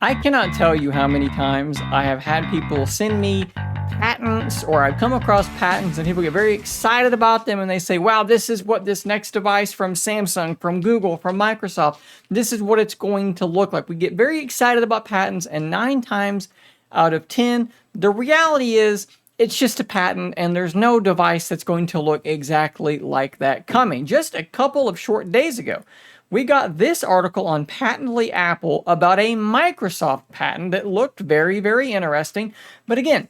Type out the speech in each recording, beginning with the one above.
I cannot tell you how many times I have had people send me patents, or I've come across patents and people get very excited about them and they say, wow, this is what this next device from Samsung, from Google, from Microsoft, this is what it's going to look like. We get very excited about patents, and 9 times out of 10, the reality is it's just a patent and there's no device that's going to look exactly like that coming. Just a couple of short days ago, we got this article on Patently Apple about a Microsoft patent that looked very, very interesting. But again,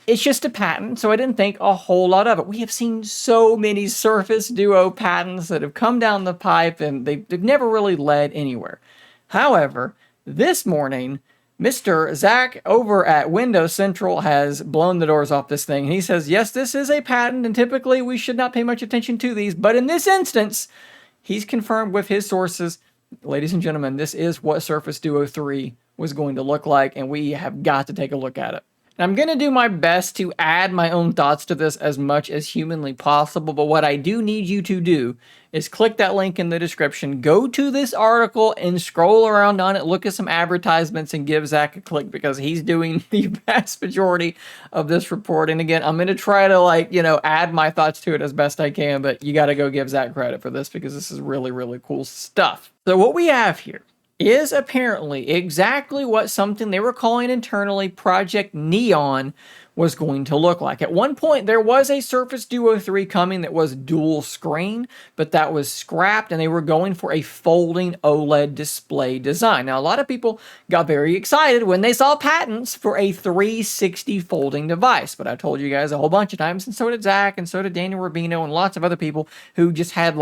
it's just a patent, so I didn't think a whole lot of it. We have seen so many Surface Duo patents that have come down the pipe and they've never really led anywhere. However, this morning, Mr. Zach over at Windows Central has blown the doors off this thing. And he says, yes, this is a patent, and typically we should not pay much attention to these, but in this instance, he's confirmed with his sources, ladies and gentlemen, this is what Surface Duo 3 was going to look like, and we have got to take a look at it. And I'm going to do my best to add my own thoughts to this as much as humanly possible, but what I do need you to do is click that link in the description, go to this article and scroll around on it, look at some advertisements, and give Zach a click, because he's doing the vast majority of this report. And again, I'm going to try to add my thoughts to it as best I can, but you got to go give Zach credit for this because this is really, really cool stuff. So what we have here is apparently exactly what something they were calling internally Project Neon was going to look like. At one point, there was a Surface Duo 3 coming that was dual screen, but that was scrapped, and they were going for a folding OLED display design. Now, a lot of people got very excited when they saw patents for a 360 folding device, but I told you guys a whole bunch of times, and so did Zach, and so did Daniel Rubino, and lots of other people who just had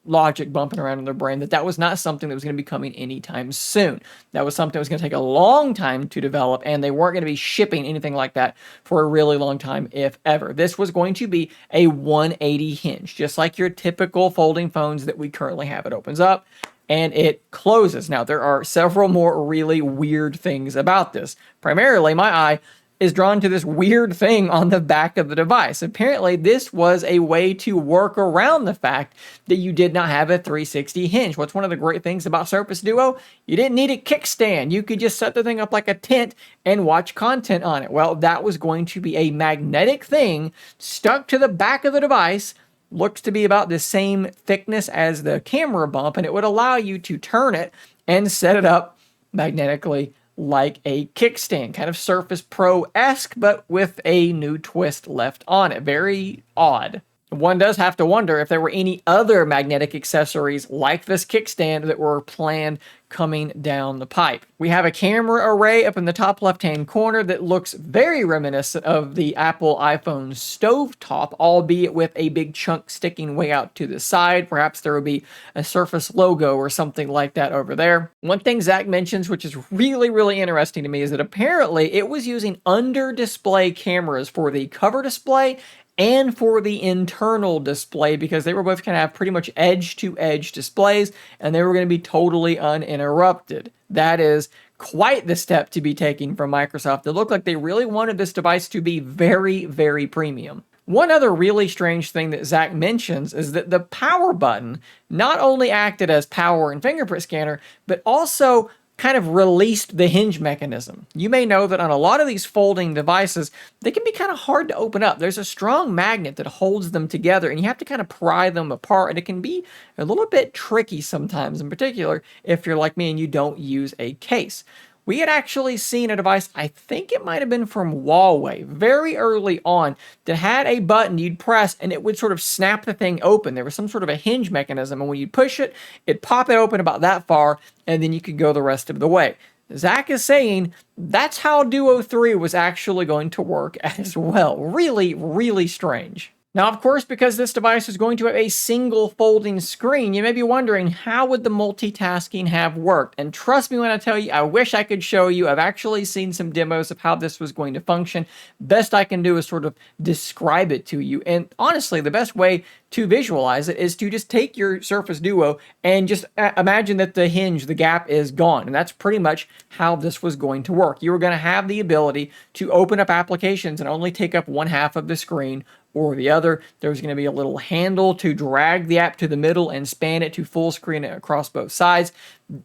logic bumping around in their brain that was not something that was going to be coming anytime soon. That was something that was going to take a long time to develop, and they weren't going to be shipping anything like that for a really long time, if ever. This was going to be a 180 hinge, just like your typical folding phones that we currently have. It opens up and it closes. Now, there are several more really weird things about this. Primarily, my eye is drawn to this weird thing on the back of the device. Apparently, this was a way to work around the fact that you did not have a 360 hinge. What's one of the great things about Surface Duo? You didn't need a kickstand. You could just set the thing up like a tent and watch content on it. Well, that was going to be a magnetic thing stuck to the back of the device. Looks to be about the same thickness as the camera bump, and it would allow you to turn it and set it up magnetically like a kickstand, kind of Surface Pro-esque, but with a new twist left on it. Very odd. One does have to wonder if there were any other magnetic accessories like this kickstand that were planned coming down the pipe. We have a camera array up in the top left-hand corner that looks very reminiscent of the Apple iPhone stovetop, albeit with a big chunk sticking way out to the side. Perhaps there would be a Surface logo or something like that over there. One thing Zach mentions, which is really, really interesting to me, is that apparently it was using under-display cameras for the cover display and for the internal display, because they were both going to have pretty much edge-to-edge displays, and they were going to be totally uninterrupted. That is quite the step to be taking from Microsoft. It looked like they really wanted this device to be very, very premium. One other really strange thing that Zach mentions is that the power button not only acted as power and fingerprint scanner, but also kind of released the hinge mechanism. You may know that on a lot of these folding devices, they can be kind of hard to open up. There's a strong magnet that holds them together, and you have to kind of pry them apart, and it can be a little bit tricky sometimes, in particular if you're like me and you don't use a case. We had actually seen a device, I think it might have been from Huawei, very early on, that had a button you'd press and it would sort of snap the thing open. There was some sort of a hinge mechanism, and when you push it, it'd pop it open about that far, and then you could go the rest of the way. Zach is saying that's how Duo 3 was actually going to work as well. Really, really strange. Now, of course, because this device is going to have a single folding screen, you may be wondering, how would the multitasking have worked? And trust me when I tell you, I wish I could show you. I've actually seen some demos of how this was going to function. Best I can do is sort of describe it to you. And honestly, the best way to visualize it is to just take your Surface Duo and just imagine that the hinge, the gap, is gone. And that's pretty much how this was going to work. You were going to have the ability to open up applications and only take up one half of the screen, or the other. There's going to be a little handle to drag the app to the middle and span it to full screen across both sides.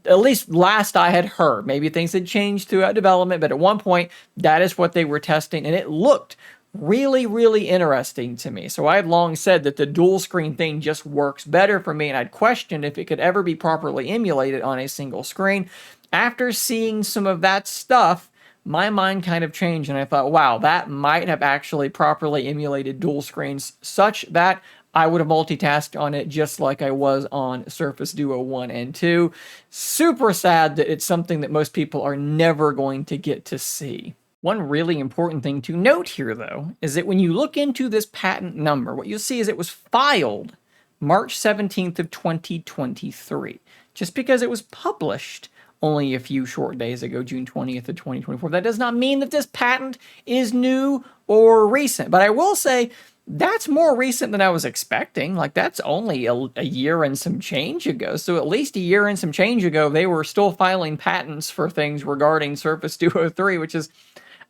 At least last I had heard. Maybe things had changed throughout development, but at one point, that is what they were testing, and it looked really, really interesting to me. So I had long said that the dual screen thing just works better for me, and I'd questioned if it could ever be properly emulated on a single screen. After seeing some of that stuff, my mind kind of changed, and I thought, wow, that might have actually properly emulated dual screens such that I would have multitasked on it just like I was on Surface Duo 1 and 2. Super sad that it's something that most people are never going to get to see. One really important thing to note here, though, is that when you look into this patent number, what you'll see is it was filed March 17th of 2023. Just because it was published only a few short days ago, June 20th of 2024, that does not mean that this patent is new or recent. But I will say that's more recent than I was expecting. Like, that's only a year and some change ago. So at least a year and some change ago, they were still filing patents for things regarding Surface Duo 3, which is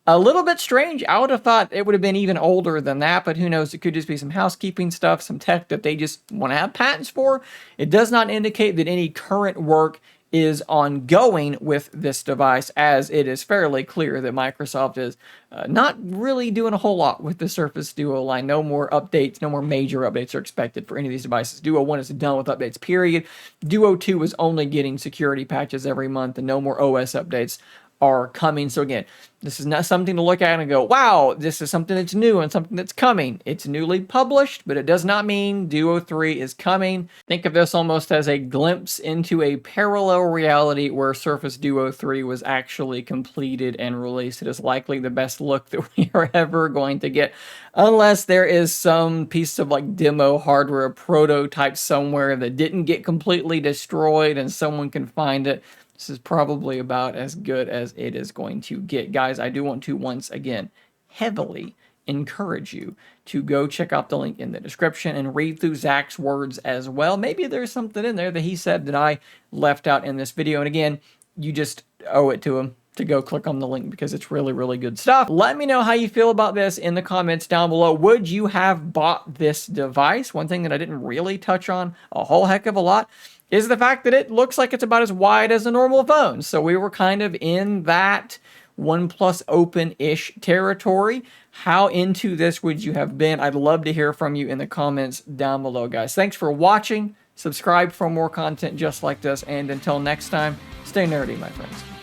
a little bit strange. I would have thought it would have been even older than that, but who knows? It could just be some housekeeping stuff, some tech that they just want to have patents for. It does not indicate that any current work is ongoing with this device, as it is fairly clear that Microsoft is not really doing a whole lot with the Surface Duo line. No more updates, no more major updates are expected for any of these devices. Duo 1 is done with updates, period. Duo 2 is only getting security patches every month, and no more OS updates are coming. So again, this is not something to look at and go, wow, this is something that's new and something that's coming. It's newly published, but it does not mean Duo 3 is coming. Think of this almost as a glimpse into a parallel reality where Surface Duo 3 was actually completed and released. It is likely the best look that we are ever going to get, unless there is some piece of like demo hardware prototype somewhere that didn't get completely destroyed and someone can find it. This is probably about as good as it is going to get. Guys, I do want to once again heavily encourage you to go check out the link in the description and read through Zach's words as well. Maybe there's something in there that he said that I left out in this video. And again, you just owe it to him to go click on the link because it's really, really good stuff. Let me know how you feel about this in the comments down below. Would you have bought this device? One thing that I didn't really touch on a whole heck of a lot is the fact that it looks like it's about as wide as a normal phone. So we were kind of in that OnePlus open-ish territory. How into this would you have been? I'd love to hear from you in the comments down below, guys. Thanks for watching. Subscribe for more content just like this. And until next time, stay nerdy, my friends.